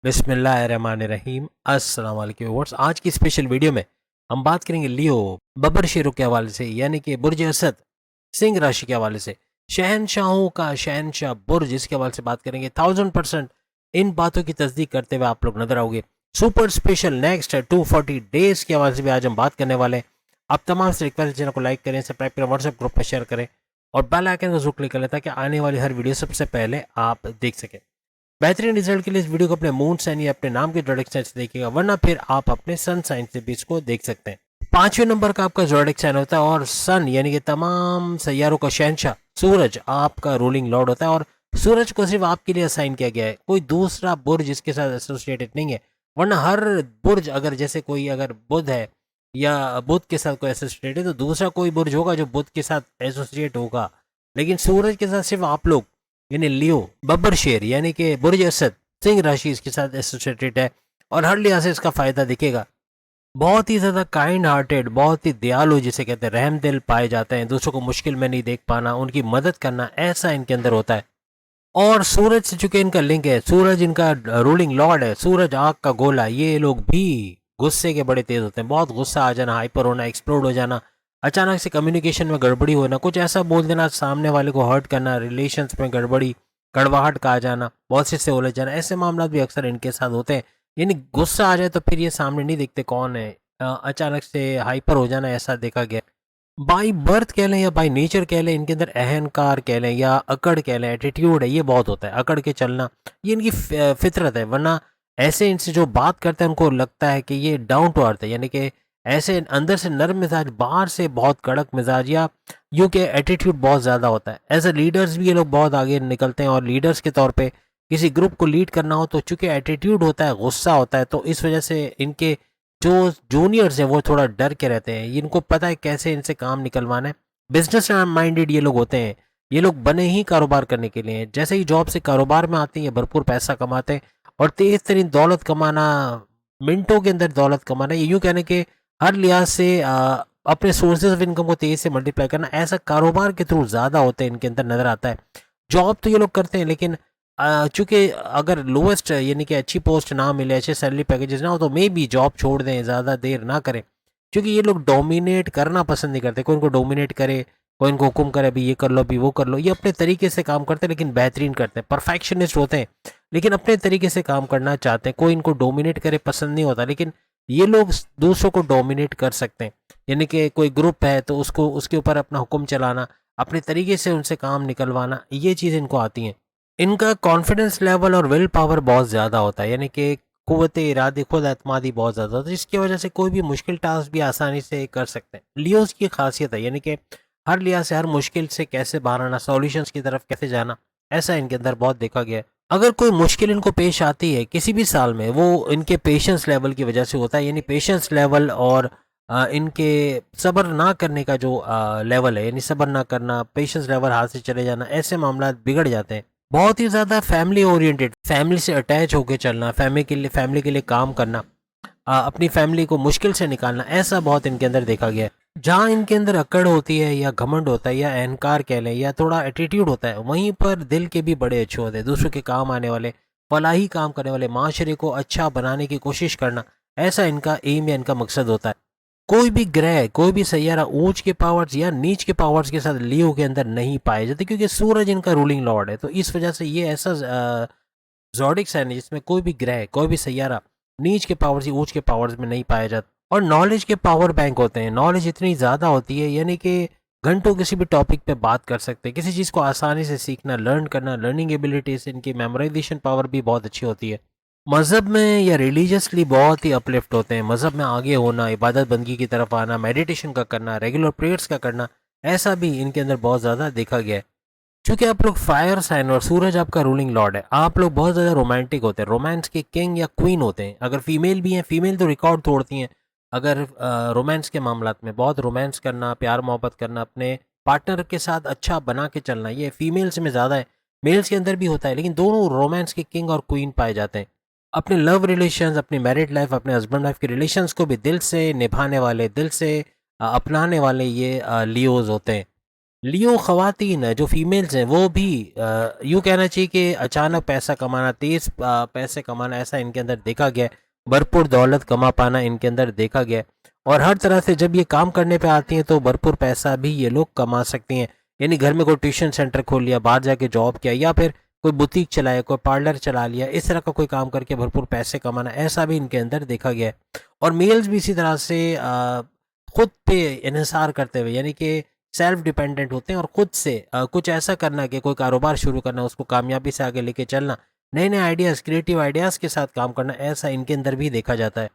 बिस्मिल्लाहिर्रहमानिर्रहीम। अस्सलाम वालेकुम व्यूअर्स। आज की स्पेशल वीडियो में हम बात करेंगे लियो बब्बर शेरों के हवाले से, यानी कि बुर्ज असद सिंह राशि के हवाले से, शहनशाहों का शहनशाह बुर्ज, इसके हवाले से बात करेंगे। 1000% इन बातों की तस्दीक करते हुए आप लोग नजर आओगे। सुपर स्पेशल नेक्स्ट 240 डेज के हवाले से भी आज हम बात करने वाले हैं। आप तमाम से रिक्वेस्ट, चैनल को लाइक करें, सब्सक्राइब करें, व्हाट्सएप ग्रुप पर शेयर करें और बेल आइकन को जरूर क्लिक करें ताकि आने वाली हर वीडियो सबसे पहले आप देख सकें। बेहतरीन रिजल्ट के लिए इस वीडियो को अपने मून साइन या अपने नाम के जोडिक साइन से देखिएगा, वरना फिर आप अपने सन साइन से भी इसको देख सकते हैं। 5वें नंबर का आपका जोडिक साइन होता है और सन यानी कि तमाम सैयारों का शहनशाह सूरज आपका रूलिंग लॉर्ड होता है और सूरज को सिर्फ आपके लिए असाइन किया गया है, कोई दूसरा बुर्ज इसके साथ एसोसिएटेड नहीं है। वरना हर बुर्ज, अगर जैसे कोई अगर बुध है या बुध के साथ कोई एसोसिएटेड है तो दूसरा कोई बुर्ज होगा जो बुध के साथ एसोसिएट होगा, लेकिन सूरज के साथ सिर्फ आप लोग यानी लियो बब्बर शेर यानी कि बुर्ज असद सिंह राशि इसके साथ एसोसिएटेड है और हर लिहाज से इसका फायदा दिखेगा। बहुत ही ज्यादा काइंड हार्टेड, बहुत ही दयालु, जिसे कहते हैं रहम दिल पाए जाते हैं। दूसरों को मुश्किल में नहीं देख पाना, उनकी मदद करना, ऐसा इनके अंदर होता है। और सूरज से चूंकि इनका लिंक है, सूरज इनका रूलिंग लॉर्ड है, सूरज आग का गोला, ये लोग भी गुस्से के बड़े तेज होते हैं। बहुत गुस्सा आ जाना, हाइपर होना, एक्सप्लोड हो जाना, अचानक से कम्युनिकेशन में गड़बड़ी होना, कुछ ऐसा बोल देना सामने वाले को हर्ट करना, रिलेशंस में गड़बड़ी, कड़वाहट का आ जाना, बॉसेस से उलझ जाना, ऐसे मामला भी अक्सर इनके साथ होते हैं। यानी गुस्सा आ जाए तो फिर ये सामने नहीं देखते कौन है, अचानक से हाइपर हो जाना, ऐसा देखा गया। बाई बर्थ कह लें या बाई नेचर कह लें, इनके अंदर अहंकार कह लें या अकड़ कह लें, एटीट्यूड है, ये बहुत होता है। अकड़ के चलना ये इनकी फितरत है। वरना ऐसे इनसे जो बात करते हैं उनको लगता है कि ये डाउन टू अर्थ है, यानी कि ऐसे अंदर से नर्म मिजाज, बाहर से बहुत कड़क मिजाज, या यूँ के एटीट्यूड बहुत ज़्यादा होता है। एज ए लीडर्स भी ये लोग बहुत आगे निकलते हैं और लीडर्स के तौर पे किसी ग्रुप को लीड करना हो तो चूंकि एटीट्यूड होता है, गुस्सा होता है, तो इस वजह से इनके जो जूनियर्स हैं वो थोड़ा डर के रहते हैं। इनको पता है कैसे इनसे काम निकलवाना है। बिजनेस माइंडेड ये लोग होते हैं। ये लोग बने ही कारोबार करने के लिए हैं। जैसे ही जॉब से कारोबार में आते हैं ये भरपूर पैसा कमाते हैं और तेज तरीन दौलत कमाना, मिनटों के अंदर दौलत कमाना, ये यूँ कहने के हर लिहाज से अपने सोर्सेज ऑफ इनकम को तेज से मल्टीप्लाई करना, ऐसा कारोबार के थ्रू ज़्यादा होते हैं, इनके अंदर नजर आता है। जॉब तो ये लोग करते हैं, लेकिन चूंकि अगर लोएस्ट यानी कि अच्छी पोस्ट ना मिले, अच्छे सैलरी पैकेजेस ना हो, तो मे बी जॉब छोड़ दें, ज़्यादा देर ना करें। क्योंकि ये लोग डोमिनेट करना पसंद नहीं करते। कोई इनको डोमिनेट करे, कोई इनको हुक्म करे, अभी ये कर लो, अभी वो कर लो। ये अपने तरीके से काम करते हैं, लेकिन बेहतरीन करते हैं। परफेक्शनिस्ट होते हैं, लेकिन अपने तरीके से काम करना चाहते हैं। कोई इनको डोमिनेट करे पसंद नहीं होता, लेकिन ये लोग दूसरों को डोमिनेट कर सकते हैं। यानी कि कोई ग्रुप है तो उसको उसके ऊपर अपना हुक्म चलाना, अपने तरीके से उनसे काम निकलवाना, ये चीज़ इनको आती हैं। इनका कॉन्फिडेंस लेवल और विल पावर बहुत ज़्यादा होता है, यानी कि कुव्वत इरादे, खुद एतमादी बहुत ज़्यादा होता है, जिसकी वजह से कोई भी मुश्किल टास्क भी आसानी से कर सकते हैं। लियोस की खासियत है, यानी कि हर लिहाज से हर मुश्किल से कैसे बाहर आना, सॉल्यूशंस की तरफ कैसे जाना, ऐसा इनके अंदर बहुत देखा गया है। अगर कोई मुश्किल इनको पेश आती है किसी भी साल में, वो इनके पेशेंस लेवल की वजह से होता है। यानी पेशेंस लेवल और इनके सब्र ना करने का जो लेवल है, यानी सब्र ना करना, पेशेंस लेवल हाथ से चले जाना, ऐसे मामला बिगड़ जाते हैं। बहुत ही ज़्यादा फैमिली ओरिएंटेड, फैमिली से अटैच होकर चलना, फैमिली के लिए काम करना, अपनी फैमिली को मुश्किल से निकालना, ऐसा बहुत इनके अंदर देखा गया है। जहाँ इनके अंदर अकड़ होती है या घमंड होता है या अहंकार कह लें या थोड़ा एटीट्यूड होता है, वहीं पर दिल के भी बड़े अच्छे होते हैं। दूसरों के काम आने वाले, फलाही काम करने वाले, माशरे को अच्छा बनाने की कोशिश करना, ऐसा इनका एम या इनका मकसद होता है। कोई भी ग्रह, कोई भी सैयारा ऊंच के पावर्स या नीच के पावर्स के साथ लियो के अंदर नहीं पाए जाते, क्योंकि सूरज इनका रूलिंग लॉर्ड है। तो इस वजह से ये ऐसा ज़ोडिक साइन है जिसमें कोई भी ग्रह, कोई भी सैयारा नीच के पावर्स या ऊंच के पावर्स में नहीं पाया जाता। और नॉलेज के पावर बैंक होते हैं। नॉलेज इतनी ज़्यादा होती है, यानी कि घंटों किसी भी टॉपिक पे बात कर सकते हैं। किसी चीज़ को आसानी से सीखना, लर्न करना, लर्निंग एबिलिटीज, इनकी मेमोराइजेशन पावर भी बहुत अच्छी होती है। मज़हब में या रिलीजियसली बहुत ही अपलिफ्ट होते हैं। मज़हब में आगे होना, इबादत बंदगी की तरफ आना, मेडिटेशन का करना, रेगुलर प्रेयर्स का करना, ऐसा भी इनके अंदर बहुत ज़्यादा देखा गया है। क्योंकि आप लोग फायर साइन और सूरज आपका रूलिंग लॉर्ड है, आप लोग बहुत ज़्यादा रोमांटिक होते हैं, रोमांस के किंग या क्वीन होते हैं। अगर फीमेल भी हैं, फीमेल तो रिकॉर्ड तोड़ती हैं। अगर रोमांस के मामलात में बहुत रोमांस करना, प्यार मोहब्बत करना, अपने पार्टनर के साथ अच्छा बना के चलना, ये फीमेल्स में ज़्यादा है। मेल्स के अंदर भी होता है, लेकिन दोनों रोमांस के किंग और क्वीन पाए जाते हैं। अपने लव रिलेशंस, अपनी मैरिड लाइफ, अपने हस्बैंड वाइफ के रिलेशंस को भी दिल से निभाने वाले, दिल से अपनाने वाले ये लियोज होते हैं। लियो ख़वातीन जो फीमेल्स हैं वो भी यूँ कहना चाहिए कि अचानक पैसा कमाना, तेज़ पैसे कमाना, ऐसा इनके अंदर देखा गया है। भरपूर दौलत कमा पाना इनके अंदर देखा गया है और हर तरह से जब ये काम करने पे आती हैं तो भरपूर पैसा भी ये लोग कमा सकती हैं। यानी घर में कोई ट्यूशन सेंटर खोल लिया, बाहर जाके जॉब किया या फिर कोई बुटीक चलाया, कोई पार्लर चला लिया, इस तरह का कोई काम करके भरपूर पैसे कमाना, ऐसा भी इनके अंदर देखा गया है। और मेल्स भी इसी तरह से खुद पे इन्हिसार करते हुए यानी कि सेल्फ डिपेंडेंट होते हैं और खुद से कुछ ऐसा करना कि कोई कारोबार शुरू करना, उसको कामयाबी से आगे लेके चलना, नए नए आइडियाज़, क्रिएटिव आइडियाज़ के साथ काम करना, ऐसा इनके अंदर भी देखा जाता है।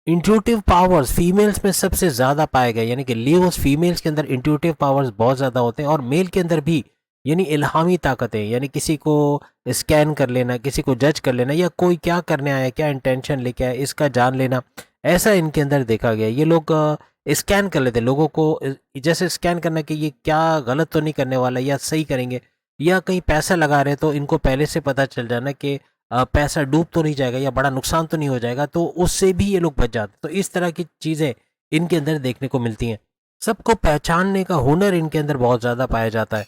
इंट्यूटिव पावर्स फीमेल्स में सबसे ज़्यादा पाए गए, यानी कि लियोस फीमेल्स के अंदर इंट्यूटिव पावर्स बहुत ज़्यादा होते हैं और मेल के अंदर भी, यानी इल्हामी ताकतें, यानी किसी को स्कैन कर लेना, किसी को जज कर लेना या कोई क्या करने आया, क्या इंटेंशन लेके आया, इसका जान लेना, ऐसा इनके अंदर देखा गया। ये लोग स्कैन कर लेते लोगों को, जैसे स्कैन करना कि ये क्या गलत तो नहीं करने वाला या सही करेंगे, या कहीं पैसा लगा रहे तो इनको पहले से पता चल जाना कि पैसा डूब तो नहीं जाएगा या बड़ा नुकसान तो नहीं हो जाएगा, तो उससे भी ये लोग बच जाते। तो इस तरह की चीज़ें इनके अंदर देखने को मिलती हैं। सबको पहचानने का हुनर इनके अंदर बहुत ज़्यादा पाया जाता है।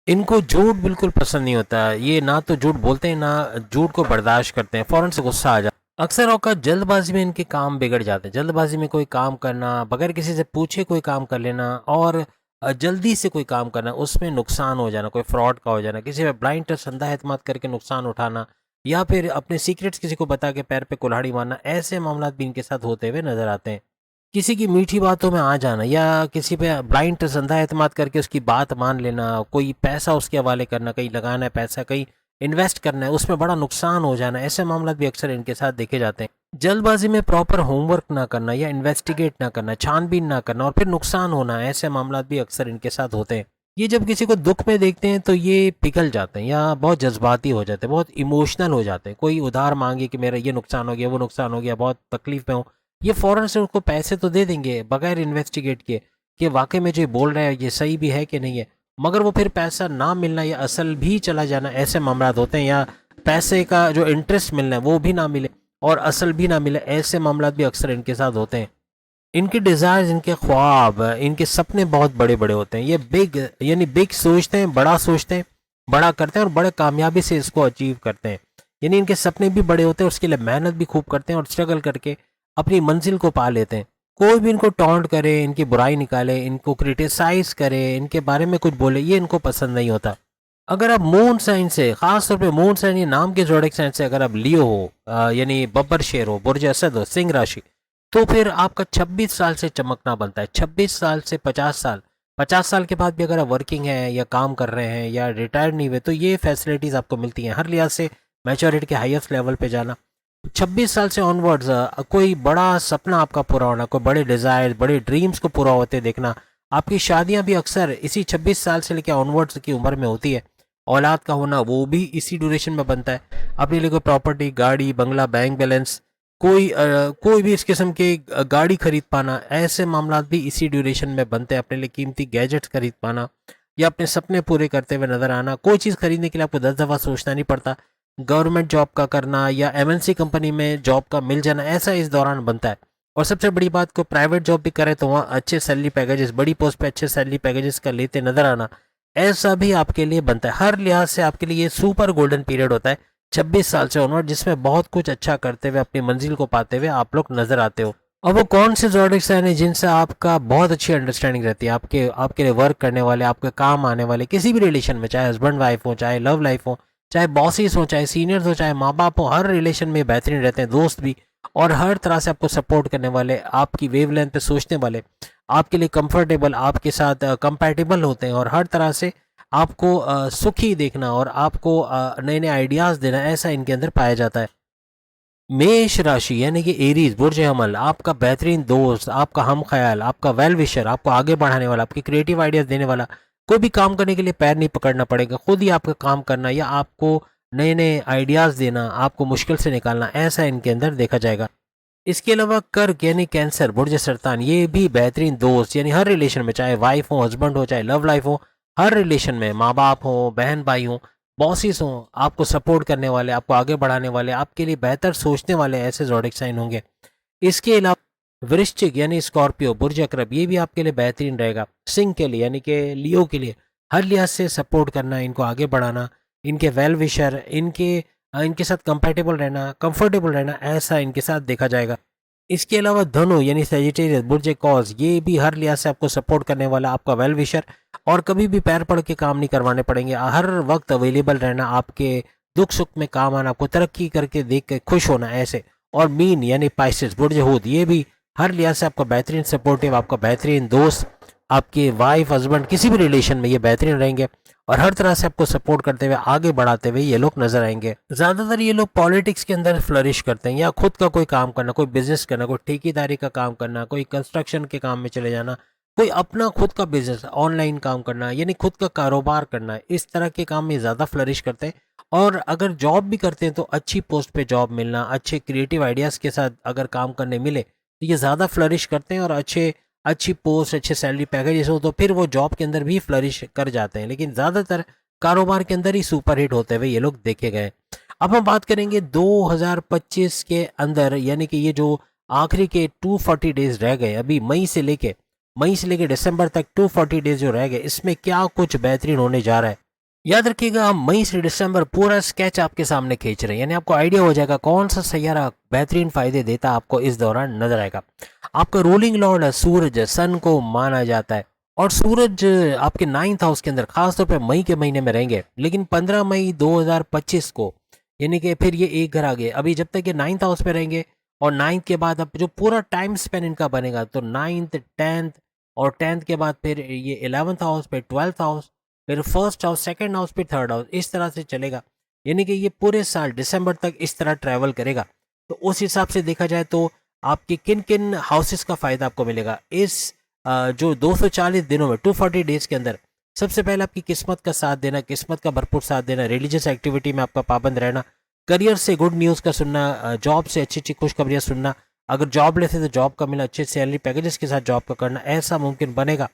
इनको झूठ बिल्कुल पसंद नहीं होता। ये ना तो झूठ बोलते हैं, ना झूठ को बर्दाश्त करते हैं, फ़ौरन से गुस्सा आ जाता है। अक्सर औक़ात जल्दबाज़ी में इनके काम बिगड़ जाते हैं। जल्दबाज़ी में कोई काम करना, बगैर किसी से पूछे कोई काम कर लेना और जल्दी से कोई काम करना, उसमें नुकसान हो जाना, कोई फ्रॉड का हो जाना, किसी पे ब्लाइंड ट्रस्ट, अंधा एतमाद करके नुकसान उठाना या फिर अपने सीक्रेट्स किसी को बता के पैर पे कुल्हाड़ी मारना, ऐसे मामलात भी इनके साथ होते हुए नज़र आते हैं। किसी की मीठी बातों में आ जाना या किसी पे ब्लाइंड ट्रस्ट, अंधा एतमाद करके उसकी बात मान लेना, कोई पैसा उसके हवाले करना, कहीं लगाना है पैसा, कहीं इन्वेस्ट करना है, उसमें बड़ा नुकसान हो जाना, ऐसे मामला भी अक्सर इनके साथ देखे जाते हैं। जल्दबाजी में प्रॉपर होमवर्क ना करना या इन्वेस्टिगेट ना करना, छानबीन ना करना और फिर नुकसान होना, ऐसे मामला भी अक्सर इनके साथ होते हैं। ये जब किसी को दुख में देखते हैं तो ये पिघल जाते हैं या बहुत जज्बाती हो जाते हैं, बहुत इमोशनल हो जाते हैं। कोई उधार मांगे कि मेरा ये नुकसान हो गया, वो नुकसान हो गया, बहुत तकलीफ में हूँ, ये फ़ौरन से उनको पैसे तो दे देंगे बगैर इन्वेस्टिगेट किए कि वाकई में जो ये बोल रहा है ये सही भी है कि नहीं है। मगर वो फिर पैसा ना मिलना या असल भी चला जाना, ऐसे मामलात होते हैं, या पैसे का जो इंटरेस्ट मिलना है वो भी ना मिले और असल भी ना मिले, ऐसे मामलात भी अक्सर इनके साथ होते हैं। इनके डिज़ायर्स, इनके ख्वाब, इनके सपने बहुत बड़े बड़े होते हैं। ये बिग यानी बिग सोचते हैं, बड़ा करते हैं और बड़े कामयाबी से इसको अचीव करते हैं। यानी इनके सपने भी बड़े होते हैं, उसके लिए मेहनत भी खूब करते हैं और स्ट्रगल करके अपनी मंजिल को पा लेते हैं। कोई भी इनको टॉन्ट करे, इनकी बुराई निकाले, इनको क्रिटिसाइज़ करे, इनके बारे में कुछ बोले, ये इनको पसंद नहीं होता। अगर आप मून साइन से, ख़ास तौर पे मून साइन, ये नाम के ज़ोडिएक साइन से अगर आप लियो हो, यानी बब्बर शेर हो, बुर्ज असद हो, सिंह राशि, तो फिर आपका 26 साल से चमकना बनता है। 26 साल से 50 साल, 50 साल के बाद भी अगर आप वर्किंग हैं या काम कर रहे हैं या रिटायर नहीं हुए, तो ये फैसिलिटीज़ आपको मिलती हैं। हर लिहाज से मैच्योरिटी के हाईएस्ट लेवल पे जाना, 26 साल से ऑनवर्ड्स कोई बड़ा सपना आपका पूरा होना, कोई बड़े डिज़ायर, बड़े ड्रीम्स को पूरा होते देखना। आपकी शादियां भी अक्सर इसी 26 साल से लेकर ऑनवर्ड्स की उम्र में होती है। औलाद का होना वो भी इसी ड्यूरेशन में बनता है। अपने लिए कोई प्रॉपर्टी, गाड़ी, बंगला, बैंक बैलेंस, कोई भी इस किस्म की गाड़ी खरीद पाना, ऐसे मामला भी इसी ड्यूरेशन में बनते हैं। अपने लिए कीमती गैजेट्स खरीद पाना या अपने सपने पूरे करते हुए नजर आना। कोई चीज़ खरीदने के लिए आपको 10 दफ़ा सोचना नहीं पड़ता। गवर्नमेंट जॉब का करना या एमएनसी कंपनी में जॉब का मिल जाना, ऐसा इस दौरान बनता है। और सबसे बड़ी बात, को प्राइवेट जॉब भी करे तो वहाँ अच्छे सैलरी पैकेजेस, बड़ी पोस्ट पे अच्छे सैलरी पैकेजेस का लेते नजर आना, ऐसा भी आपके लिए बनता है। हर लिहाज से आपके लिए ये सुपर गोल्डन पीरियड होता है 26 साल से ऑनवर्ड, जिसमें बहुत कुछ अच्छा करते हुए अपनी मंजिल को पाते हुए आप लोग नजर आते हो। अब वो कौन से ज़ोडिएक साइन है जिनसे आपका बहुत अच्छी अंडरस्टैंडिंग रहती है, आपके लिए वर्क करने वाले, आपके काम आने वाले, किसी भी रिलेशन में, चाहे हस्बैंड वाइफ हो, चाहे लव लाइफ हो, चाहे बॉसेस हो, चाहे सीनियर्स हो, चाहे माँ बाप हो, हर रिलेशन में बेहतरीन रहते हैं, दोस्त भी, और हर तरह से आपको सपोर्ट करने वाले, आपकी वेवलेंथ पे सोचने वाले, आपके लिए कंफर्टेबल, आपके साथ कंपैटिबल होते हैं और हर तरह से आपको सुखी देखना और आपको नए नए आइडियाज़ देना, ऐसा इनके अंदर पाया जाता है। मेष राशि यानी कि एरीज, बुर्ज हमल, आपका बेहतरीन दोस्त, आपका हम ख्याल, आपका वेल विशर, आपको आगे बढ़ाने वाला, आपकी क्रिएटिव आइडियाज़ देने वाला। कोई भी काम करने के लिए पैर नहीं पकड़ना पड़ेगा, खुद ही आपका काम करना या आपको नए नए आइडियाज़ देना, आपको मुश्किल से निकालना, ऐसा इनके अंदर देखा जाएगा। इसके अलावा कर्क यानी कैंसर, बुर्ज सरतान, ये भी बेहतरीन दोस्त, यानी हर रिलेशन में, चाहे वाइफ हो, हस्बैंड हो, चाहे लव लाइफ हो, हर रिलेशन में, माँ बाप हो, बहन भाई हो, बॉसेस हों, आपको सपोर्ट करने वाले, आपको आगे बढ़ाने वाले, आपके लिए बेहतर सोचने वाले, ऐसे ज़ोडिएक साइन होंगे। इसके अलावा वृश्चिक यानी स्कॉर्पियो, बुर्ज अकरब, ये भी आपके लिए बेहतरीन रहेगा। सिंह के लिए यानी कि लियो के लिए हर लिहाज से सपोर्ट करना, इनको आगे बढ़ाना, इनके वेल विशर, इनके साथ कंपेटेबल रहना, कंफर्टेबल रहना, ऐसा इनके साथ देखा जाएगा। इसके अलावा धनु यानी सेजिटेरियस, बुर्ज कॉज, ये भी हर लिहाज से आपको सपोर्ट करने वाला, आपका वेल विशर, और कभी भी पैर पड़ के काम नहीं करवाने पड़ेंगे, हर वक्त अवेलेबल रहना, आपके दुख सुख में काम आना, आपको तरक्की करके देख के खुश होना, ऐसे। और मीन यानी पाइसेस, बुर्ज हूत, ये भी हर लिहाज से आपका बेहतरीन सपोर्टिव, आपका बेहतरीन दोस्त, आपके वाइफ हस्बैंड किसी भी रिलेशन में ये बेहतरीन रहेंगे और हर तरह से आपको सपोर्ट करते हुए आगे बढ़ाते हुए ये लोग नजर आएंगे। ज्यादातर ये लोग पॉलिटिक्स के अंदर फ्लरिश करते हैं, या खुद का कोई काम करना, कोई बिजनेस करना, कोई ठेकेदारी का काम करना, कोई कंस्ट्रक्शन के काम में चले जाना, कोई अपना खुद का बिजनेस ऑनलाइन काम करना, यानी खुद का कारोबार करना, इस तरह के काम में ज्यादा फ्लरिश करते हैं। और अगर जॉब भी करते हैं तो अच्छी पोस्ट पे जॉब मिलना, अच्छे क्रिएटिव आइडियाज के साथ अगर काम करने मिले तो ये ज़्यादा फ्लरिश करते हैं, और अच्छी पोस्ट, अच्छे सैलरी पैकेजेस हो तो फिर वो जॉब के अंदर भी फ्लरिश कर जाते हैं, लेकिन ज़्यादातर कारोबार के अंदर ही सुपरहिट होते हुए ये लोग देखे गए। अब हम बात करेंगे 2025 के अंदर, यानी कि ये जो आखिरी के 240 डेज रह गए अभी, मई से लेके दिसंबर तक 240 डेज जो रह गए, इसमें क्या कुछ बेहतरीन होने जा रहा है। याद रखिएगा, हम मई से दिसंबर पूरा स्केच आपके सामने खींच रहे हैं, यानी आपको आइडिया हो जाएगा कौन सा सैयारा बेहतरीन फायदे देता आपको इस दौरान नजर आएगा। आपका रूलिंग लॉर्ड है सूरज, सन को माना जाता है, और सूरज आपके 9th हाउस के अंदर खासतौर पर मई के महीने में रहेंगे, लेकिन 15 मई 2025 को, यानी कि फिर ये एक घर आ गए। अभी जब तक ये 9th हाउस में रहेंगे, और 9th के बाद अब जो पूरा टाइम स्पेन इनका बनेगा, तो 9th 10th, और 10th के बाद फिर ये 11th हाउस, फिर 12th हाउस, फिर फर्स्ट हाउस, सेकंड हाउस, फिर थर्ड हाउस, इस तरह से चलेगा। यानी कि ये पूरे साल दिसंबर तक इस तरह ट्रैवल करेगा। तो उस हिसाब से देखा जाए तो आपके किन किन हाउसेस का फायदा आपको मिलेगा इस जो 240 दिनों में, 240 डेज के अंदर। सबसे पहले आपकी किस्मत का साथ देना, किस्मत का भरपूर साथ देना, रिलीजियस एक्टिविटी में आपका पाबंद रहना, करियर से गुड न्यूज़ का सुनना, जॉब से अच्छी अच्छी खुशखबरियां सुनना, अगर जॉब लेते तो जॉब का मिला, अच्छे सैलरी पैकेजेस के साथ जॉब का करना, ऐसा मुमकिन बनेगा।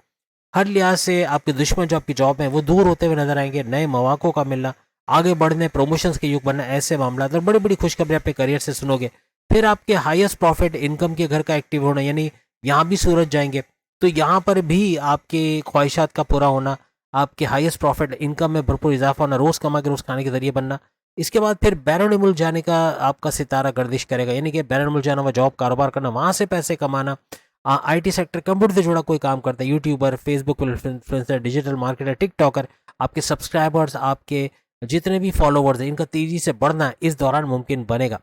हर लिहाज से आपके दुश्मन जो आपकी जॉब है वो दूर होते हुए नजर आएंगे, नए मौकों का मिलना, आगे बढ़ने, प्रमोशंस के युग बनना, ऐसे मामला और बड़ी बड़ी खुशखबरी आपके करियर से सुनोगे। फिर आपके हाईएस्ट प्रॉफिट इनकम के घर का एक्टिव होना, यानी यहाँ भी सूरज जाएंगे तो यहाँ पर भी आपके ख्वाहिशात का पूरा होना, आपके हाईएस्ट प्रॉफिट इनकम में भरपूर इजाफा होना, रोज कमा के रोज खाने के जरिए बनना। इसके बाद फिर बैरून मुल्क जाने का आपका सितारा गर्दिश करेगा, यानी कि बैरून मुल्क जाना, वह जॉब कारोबार करना, वहां से पैसे कमाना, आईटी सेक्टर, कंप्यूटर से जुड़ा कोई काम करता है, YouTuber, Facebook influencer, digital marketer, TikToker, आपके सब्सक्राइबर्स, आपके जितने भी फॉलोवर्स हैं, इनका तेजी से बढ़ना इस दौरान मुमकिन बनेगा।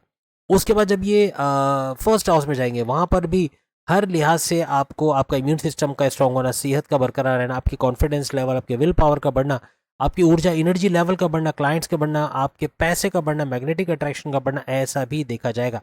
उसके बाद जब ये फर्स्ट हाउस में जाएंगे, वहां पर भी हर लिहाज से आपको आपका इम्यून सिस्टम का स्ट्रांग होना, सेहत का बरकरार रहना, आपकी कॉन्फिडेंस लेवल, आपके विल पावर का बढ़ना, आपकी ऊर्जा एनर्जी लेवल का बढ़ना, क्लाइंट्स का बढ़ना, आपके पैसे का बढ़ना, मैग्नेटिक अट्रैक्शन का बढ़ना, ऐसा भी देखा जाएगा।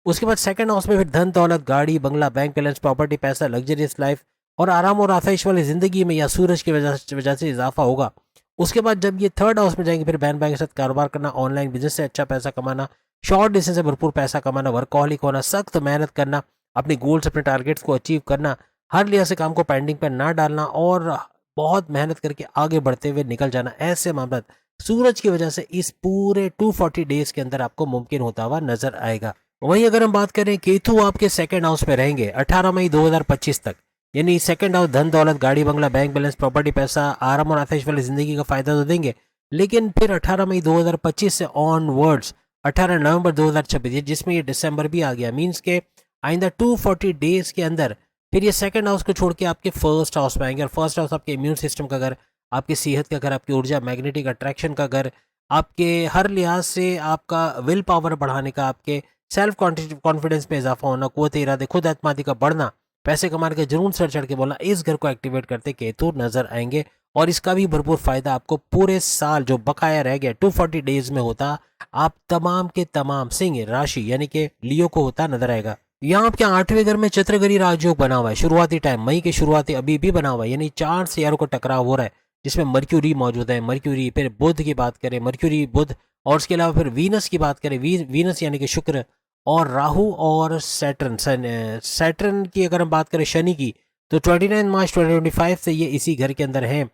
उसके बाद सेकंड हाउस में फिर धन दौलत, गाड़ी बंगला, बैंक बैलेंस, प्रॉपर्टी, पैसा, लग्जरियस लाइफ और आराम और आसाइश वाली जिंदगी में या सूरज की वजह से इजाफा होगा। उसके बाद जब ये थर्ड हाउस में जाएंगे, फिर बहन भाई के साथ कारोबार करना, ऑनलाइन बिजनेस से अच्छा पैसा कमाना, शॉर्ट डिस्टेंस से भरपूर पैसा कमाना, वर्कहॉलिक होना, सख्त मेहनत करना, अपने गोल्स, अपने टारगेट्स को अचीव करना, हर लिहाज से काम को पेंडिंग पर ना डालना, और बहुत मेहनत करके आगे बढ़ते हुए निकल जाना, ऐसे मामला सूरज की वजह से इस पूरे 240 डेज के अंदर आपको मुमकिन होता हुआ नजर आएगा। वहीं अगर हम बात करें, केतु आपके सेकंड हाउस में रहेंगे 18 मई 2025 तक, यानी सेकंड हाउस धन दौलत, गाड़ी बंगला, बैंक बैलेंस, प्रॉपर्टी, पैसा, आराम और आतिश वाली जिंदगी का फायदा तो देंगे, लेकिन फिर 18 मई 2025 से ऑनवर्ड्स 18 नवंबर 2026, जिसमें ये दिसंबर भी आ गया, मींस के आइंदा 240 डेज के अंदर फिर ये सेकंड हाउस को छोड़ के आपके फर्स्ट हाउस में आएंगे, और फर्स्ट हाउस आपके इम्यून सिस्टम का घर, आपकी सेहत का घर, आपकी ऊर्जा, मैग्नेटिक अट्रैक्शन का घर, आपके हर लिहाज से आपका विल पावर बढ़ाने का, आपके सेल्फ कॉन्फिडेंस में इजाफा होना, कुव्वत इरादे, खुद एतमादी का बढ़ना, पैसे कमाने के जुनून सर चढ़ के बोलना, इस घर को एक्टिवेट करते केतु नजर आएंगे। और इसका भी भरपूर फायदा आपको पूरे साल जो बकाया रह गया 240 डेज में होता, आप तमाम के तमाम सिंह राशि यानी कि लियो को होता नजर आएगा। यहाँ आपके 8वें घर में चत्रगरी राजयोग बना हुआ है, शुरुआती टाइम मई के शुरुआती अभी भी बना हुआ है, यानी 4 सियारों का टकराव हो रहा है, जिसमें मर्क्यूरी मौजूद है, मर्क्यूरी, फिर बुध की बात करें, मर्क्यूरी बुध, और उसके अलावा फिर वीनस की बात करें, वीनस यानी कि शुक्र, और राहु और सैटर्न की अगर हम बात करें शनि की, तो 29 मार्च 2025 से ये इसी घर के अंदर हैं,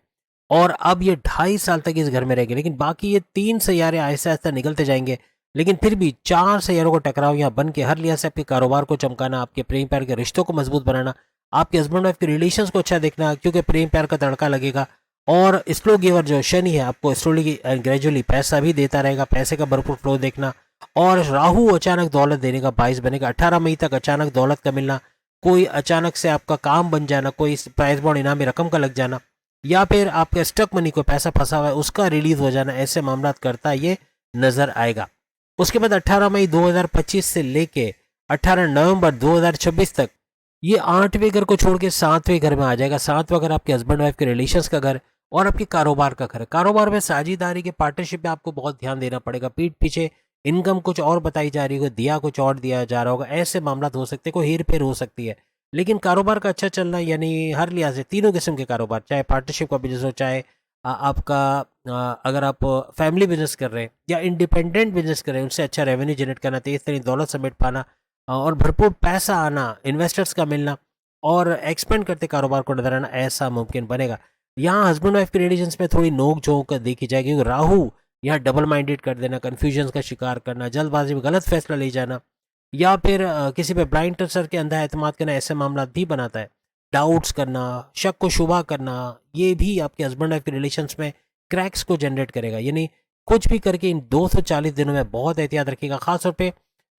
और अब ये 2.5 साल तक इस घर में रहेंगे, लेकिन बाकी ये 3 सैयारे आहिस्ता आहिस्ता निकलते जाएंगे। लेकिन फिर भी 4 सैयारों का टकराव यहाँ बन के हर लिहाज से आपके कारोबार को चमकाना, आपके प्रेम प्यार के रिश्तों को मजबूत बनाना, आपके हस्बैंड वाइफ के रिलेशंस को अच्छा देखना, क्योंकि प्रेम प्यार का तड़का लगेगा। और स्लो गिवर जो शनि है आपको स्लोली ग्रेजुअली पैसा भी देता रहेगा, पैसे का भरपूर फ्लो देखना। और राहु अचानक दौलत देने का बाइस बनेगा। 18 मई तक अचानक दौलत का मिलना, कोई अचानक से आपका काम बन जाना, कोई प्राइज बॉन्ड इनामी रकम का लग जाना, या फिर आपके स्टक मनी को पैसा फंसा हुआ है उसका रिलीज हो जाना, ऐसे मामला करता ये नजर आएगा। उसके बाद 18 मई 2025 से लेके 18 नवंबर 2026 तक ये 8वें घर को छोड़ के 7वें घर में आ जाएगा। 7वां घर आपके हस्बैंड वाइफ के रिलेशंस का घर और आपके कारोबार का घर है। कारोबार में साझेदारी के पार्टनरशिप में आपको बहुत ध्यान देना पड़ेगा। पीठ पीछे इनकम कुछ और बताई जा रही होगी, दिया कुछ और दिया जा रहा होगा, ऐसे मामला हो सकते हैं, कोई हेर फेर हो सकती है। लेकिन कारोबार का अच्छा चलना यानी हर लिहाज से तीनों किस्म के कारोबार, चाहे पार्टनरशिप का बिजनेस हो, चाहे आपका अगर आप फैमिली बिजनेस कर रहे हैं या इंडिपेंडेंट बिजनेस कर रहे हैं, उनसे अच्छा रेवेन्यू जनरेट करना, तेज तरीन दौलत समेट पाना और भरपूर पैसा आना, इन्वेस्टर्स का मिलना और एक्सपेंड करते कारोबार को नजर आना, ऐसा मुमकिन बनेगा। यहाँ हस्बैंड वाइफ के रिलेशंस में थोड़ी नोक झोंक देखी जाएगी, क्योंकि राहु यहाँ डबल माइंडेड कर देना, कन्फ्यूजन का शिकार करना, जल्दबाजी में गलत फैसला ले जाना, या फिर किसी पे ब्लाइंड ट्रस्ट के अंधा एतमाद करना, ऐसे मामला भी बनाता है। डाउट्स करना, शक को शुबा करना, ये भी आपके हस्बैंड वाइफ के रिलेशंस में क्रैक्स को जनरेट करेगा। यानी कुछ भी करके इन 240 दिनों में बहुत एहतियात रखिएगा, खासतौर पे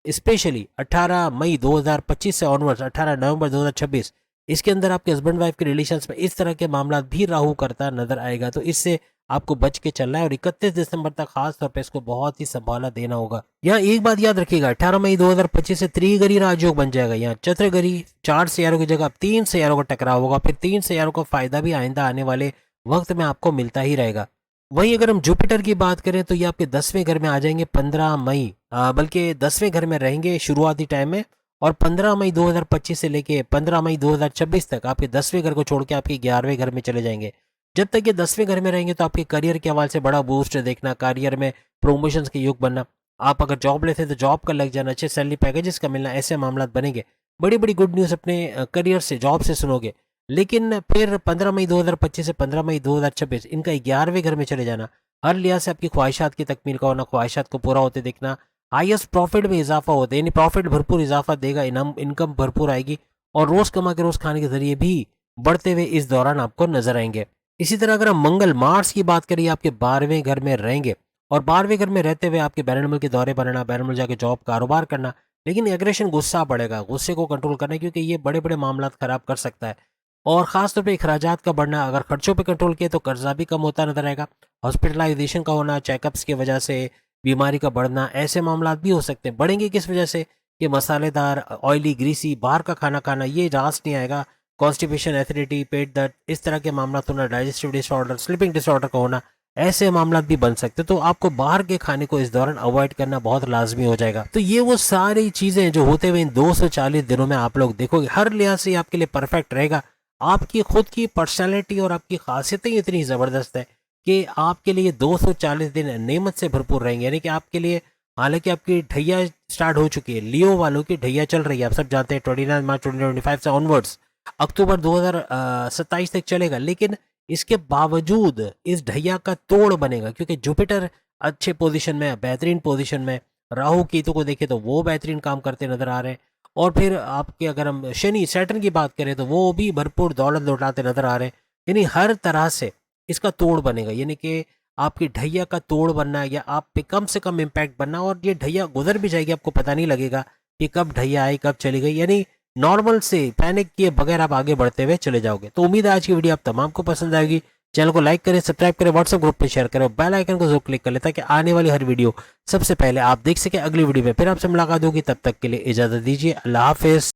स्पेशली 18 मई 2025 से ऑनवर्ड्स 18 नवंबर 2026, इसके अंदर आपके हस्बैंड वाइफ के रिलेशंस में इस तरह के मामला भी राहु करता नजर आएगा। तो इससे आपको बच के चलना है और 31 दिसंबर तक खास तौर पे इसको बहुत ही संभाला देना होगा। यहाँ एक बात याद रखिएगा, 18 मई 2025 से त्रिगरी राजयोग बन जाएगा। यहाँ चतुर्गरी 4 सैयारों की जगह 3 सैयारों का टकराव होगा, फिर 3 सैयारों का फायदा भी आइंदा आने वाले वक्त में आपको मिलता ही रहेगा। वहीं अगर हम जुपिटर की बात करें तो ये आपके 10वें घर में आ जाएंगे 15 मई, बल्कि 10वें घर में रहेंगे शुरुआती टाइम में, और 15 मई 2025 से लेके 15 मई 2026 तक आपके 10वें घर को छोड़ के आपके 11वें घर में चले जाएंगे। जब तक ये 10वें घर में रहेंगे तो आपके करियर के हवाले से बड़ा बूस्ट देखना, करियर में प्रमोशंस के योग बनना, आप अगर जॉब लेते हैं तो जॉब का लग जाना, अच्छे सैलरी पैकेजेस का मिलना, ऐसे मामला बनेंगे। बड़ी बड़ी गुड न्यूज़ अपने करियर से, जॉब से सुनोगे। लेकिन फिर 15 मई 2025 से 15 मई 2026 इनका 11वें घर में चले जाना, हर लिहाज से आपकी ख्वाहिशात की तकमील का होना, ख्वाहिशात को पूरा होते देखना, हाईएस्ट प्रॉफिट में इजाफा होता है, यानी प्रॉफिट भरपूर इजाफा देगा, इनकम भरपूर आएगी और रोज कमा के रोज खाने के जरिए भी बढ़ते हुए इस दौरान आपको नजर आएंगे। इसी तरह अगर हम मंगल मार्स की बात करिए, आपके 12वें घर में रहेंगे और 12वें घर में रहते हुए आपके बैरन के दौरे बनाना, बैरन जाके जॉब कारोबार करना, लेकिन एग्रेशन गुस्सा बढ़ेगा, गुस्से को कंट्रोल करना, क्योंकि ये बड़े बड़े मामला खराब कर सकता है। और खासतौर पे अखराजात का बढ़ना, अगर खर्चों पे कंट्रोल किए तो कर्जा भी कम होता नजर आएगा। हॉस्पिटलाइजेशन का होना, चेकअप्स की वजह से बीमारी का बढ़ना, ऐसे मामला भी हो सकते हैं। बढ़ेंगे किस वजह से कि मसालेदार, ऑयली, ग्रीसी बाहर का खाना खाना, ये रास नहीं आएगा। कॉन्स्टिपेशन, एसिडिटी, पेट दर्द, इस तरह के मामला होना, डाइजेस्टिव डिसऑर्डर, स्लीपिंग डिसऑर्डर का होना, ऐसे मामला भी बन सकते हैं। तो आपको बाहर के खाने को इस दौरान अवॉइड करना बहुत लाजमी हो जाएगा। तो ये वो सारी चीजें जो होते हुए इन 240 दिनों में आप लोग देखोगे, हर लिहाज से आपके लिए परफेक्ट रहेगा। आपकी खुद की पर्सनैलिटी और आपकी खासियतें इतनी ज़बरदस्त है कि आपके लिए 240 दिन नेमत से भरपूर रहेंगे। यानी कि आपके लिए, हालांकि आपकी ढैया स्टार्ट हो चुकी है, लियो वालों की ढैया चल रही है, आप सब जानते हैं 29 मार्च 2025 से ऑनवर्ड्स अक्टूबर 2027 तक चलेगा। लेकिन इसके बावजूद इस ढैया का तोड़ बनेगा, क्योंकि जुपिटर अच्छे पोजीशन में, बेहतरीन पोजीशन में, राहु केतु को देखें तो वो बेहतरीन काम करते नजर आ रहे हैं, और फिर आपके अगर हम शनि सैटर्न की बात करें तो वो भी भरपूर दौलत लौटाते नजर आ रहे हैं। यानी हर तरह से इसका तोड़ बनेगा, यानी कि आपकी ढैया का तोड़ बनना या आप पे कम से कम इम्पैक्ट बनना, और ये ढैया गुजर भी जाएगी, आपको पता नहीं लगेगा कि कब ढैया आई कब चली गई। यानी नॉर्मल से पैनिक किए बगैर आप आगे बढ़ते हुए चले जाओगे। तो उम्मीद है आज की वीडियो आप तमाम को पसंद आएगी। चैनल को लाइक करें, सब्सक्राइब करें, व्हाट्सएप ग्रुप पे शेयर करें, बेल आइकन को जरूर क्लिक कर लें ताकि आने वाली हर वीडियो सबसे पहले आप देख सकें। अगली वीडियो में फिर आपसे मुलाकात होगी, तब तक के लिए इजाजत दीजिए। अल्लाह हाफिज।